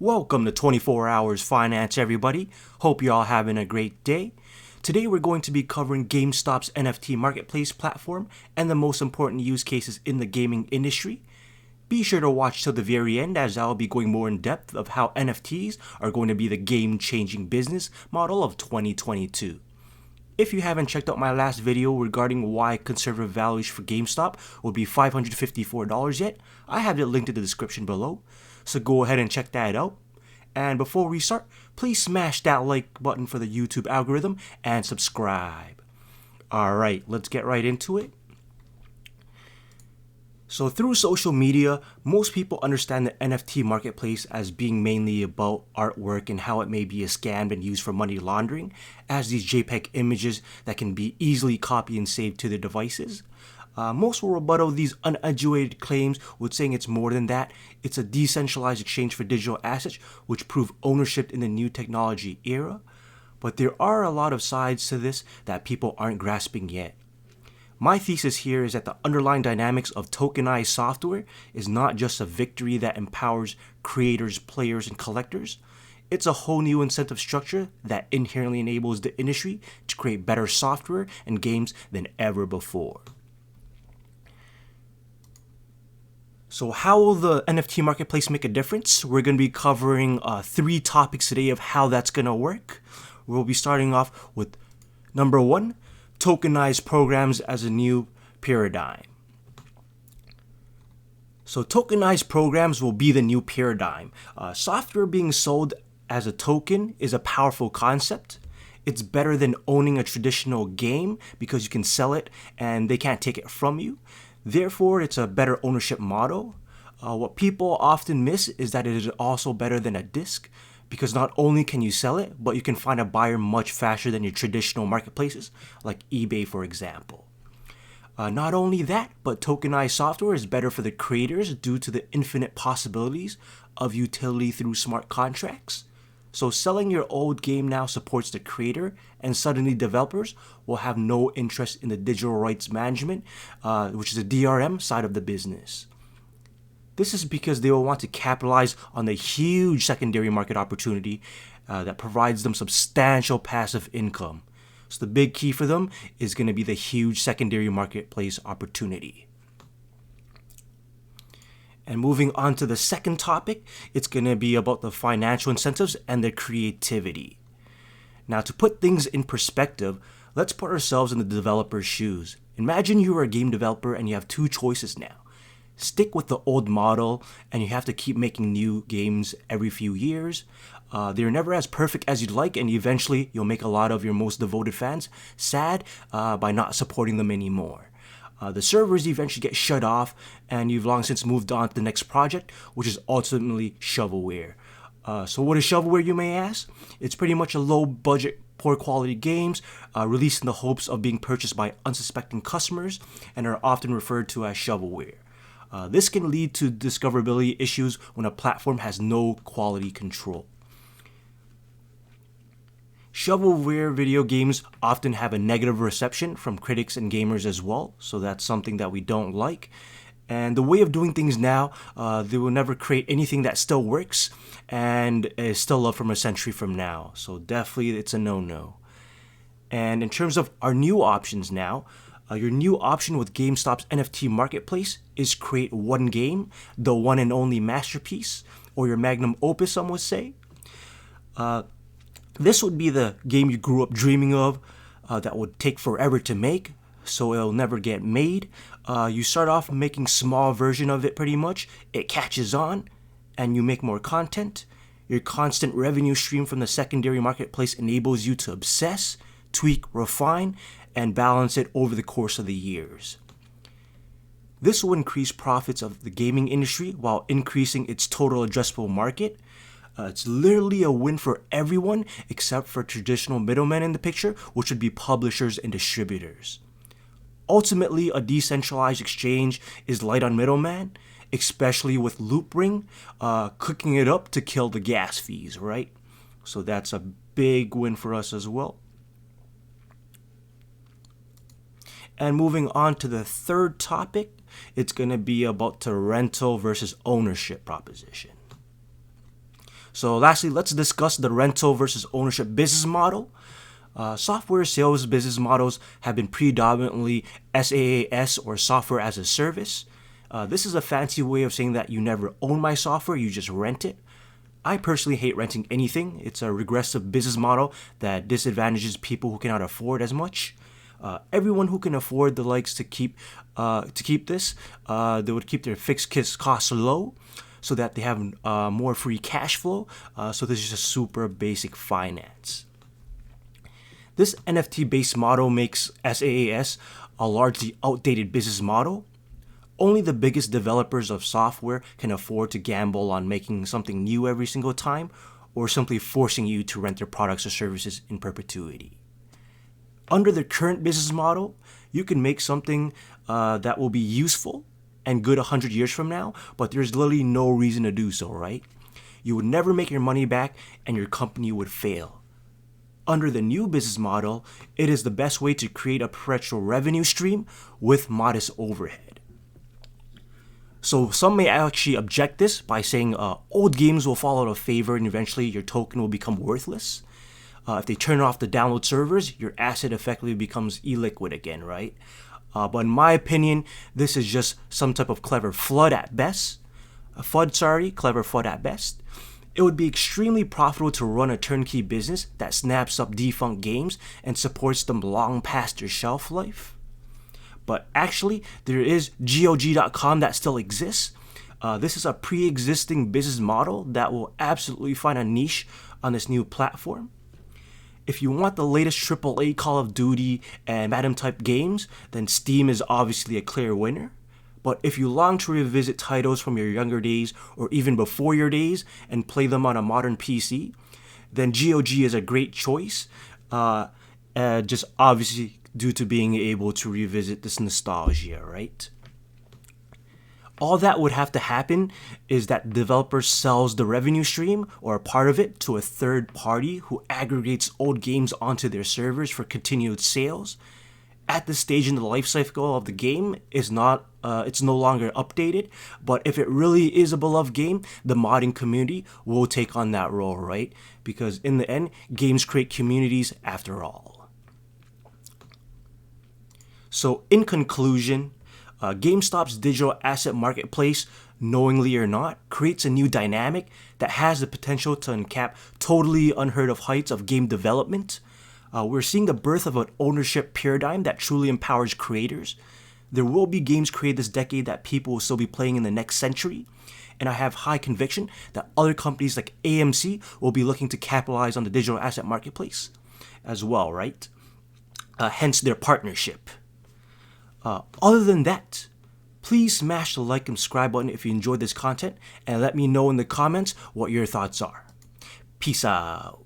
Welcome to 24 Hours Finance, everybody. Hope you're all having a great day. Today we're going to be covering GameStop's NFT marketplace platform and the most important use cases in the gaming industry. Be sure to watch till the very end, as I'll be going more in depth of how NFTs are going to be the game-changing business model of 2022. If you haven't checked out my last video regarding why conservative valuation for GameStop would be $554 yet, I have it linked in the description below, so go ahead and check that out. And before we start, please smash that like button for the YouTube algorithm and subscribe. Alright, let's get right into it. So through social media, most people understand the NFT marketplace as being mainly about artwork and how it may be scammed and used for money laundering, as these JPEG images that can be easily copied and saved to their devices. Most will rebuttal these uneducated claims with saying it's more than that. It's a decentralized exchange for digital assets which prove ownership in the new technology era. But there are a lot of sides to this that people aren't grasping yet. My thesis here is that the underlying dynamics of tokenized software is not just a victory that empowers creators, players, and collectors. It's a whole new incentive structure that inherently enables the industry to create better software and games than ever before. So how will the NFT marketplace make a difference? We're going to be covering 3 topics today of how that's going to work. We'll be starting off with number 1, tokenized programs as a new paradigm. So tokenized programs will be the new paradigm. Software being sold as a token is a powerful concept. It's better than owning a traditional game because you can sell it and they can't take it from you. Therefore, it's a better ownership model. What people often miss is that it is also better than a disc, because not only can you sell it, but you can find a buyer much faster than your traditional marketplaces, like eBay, for example. Not only that, but tokenized software is better for the creators due to the infinite possibilities of utility through smart contracts. So selling your old game now supports the creator, and suddenly developers will have no interest in the digital rights management, which is the DRM side of the business. This is because they will want to capitalize on the huge secondary market opportunity that provides them substantial passive income. So the big key for them is going to be the huge secondary marketplace opportunity. And moving on to the second topic, it's going to be about the financial incentives and their creativity. Now, to put things in perspective, let's put ourselves in the developer's shoes. Imagine you are a game developer and you have 2 choices now. Stick with the old model and you have to keep making new games every few years. They're never as perfect as you'd like, and eventually you'll make a lot of your most devoted fans sad by not supporting them anymore. The servers eventually get shut off and you've long since moved on to the next project, which is ultimately shovelware. So what is shovelware, you may ask? It's pretty much a low budget, poor quality games released in the hopes of being purchased by unsuspecting customers and are often referred to as shovelware. This can lead to discoverability issues when a platform has no quality control. Shovelware video games often have a negative reception from critics and gamers as well, so that's something that we don't like. And the way of doing things now, they will never create anything that still works and is still loved from a century from now. So definitely it's a no-no. And in terms of our new options now, your new option with GameStop's NFT marketplace is create one game, the one and only masterpiece, or your magnum opus, some would say. This would be the game you grew up dreaming of that would take forever to make, so it'll never get made. You start off making a small version of it pretty much, it catches on, and you make more content. Your constant revenue stream from the secondary marketplace enables you to obsess, tweak, refine, and balance it over the course of the years. This will increase profits of the gaming industry while increasing its total addressable market. It's literally a win for everyone except for traditional middlemen in the picture, which would be publishers and distributors. Ultimately, a decentralized exchange is light on middleman, especially with Loopring cooking it up to kill the gas fees, right? So that's a big win for us as well. And moving on to the third topic, it's going to be about the rental versus ownership proposition. So lastly, let's discuss the rental versus ownership business model. Software sales business models have been predominantly SaaS, or software as a service. This is a fancy way of saying that you never own my software, you just rent it. I personally hate renting anything. It's a regressive business model that disadvantages people who cannot afford as much. Everyone who can afford the likes to keep this, they would keep their fixed costs low so that they have more free cash flow. So this is just super basic finance. This NFT-based model makes SaaS a largely outdated business model. Only the biggest developers of software can afford to gamble on making something new every single time, or simply forcing you to rent their products or services in perpetuity. Under the current business model, you can make something that will be useful and good 100 years from now, but there's literally no reason to do so, right? You would never make your money back and your company would fail. Under the new business model, it is the best way to create a perpetual revenue stream with modest overhead. So some may actually object this by saying old games will fall out of favor and eventually your token will become worthless. If they turn off the download servers, your asset effectively becomes illiquid again, right? But in my opinion, this is just some type of clever FUD at best. Clever FUD at best. It would be extremely profitable to run a turnkey business that snaps up defunct games and supports them long past their shelf life. But actually, there is GOG.com that still exists. This is a pre-existing business model that will absolutely find a niche on this new platform. If you want the latest AAA Call of Duty and Madden type games, then Steam is obviously a clear winner. But if you long to revisit titles from your younger days or even before your days and play them on a modern PC, then GOG is a great choice, just obviously due to being able to revisit this nostalgia, right? All that would have to happen is that the developer sells the revenue stream or a part of it to a third party who aggregates old games onto their servers for continued sales. At this stage in the life cycle of the game, it's no longer updated, but if it really is a beloved game, the modding community will take on that role, right? Because in the end, games create communities after all. So in conclusion, GameStop's digital asset marketplace, knowingly or not, creates a new dynamic that has the potential to uncap totally unheard of heights of game development. We're seeing the birth of an ownership paradigm that truly empowers creators. There will be games created this decade that people will still be playing in the next century, and I have high conviction that other companies like AMC will be looking to capitalize on the digital asset marketplace as well, right? Hence their partnership. Other than that, please smash the like and subscribe button if you enjoyed this content, and let me know in the comments what your thoughts are. Peace out.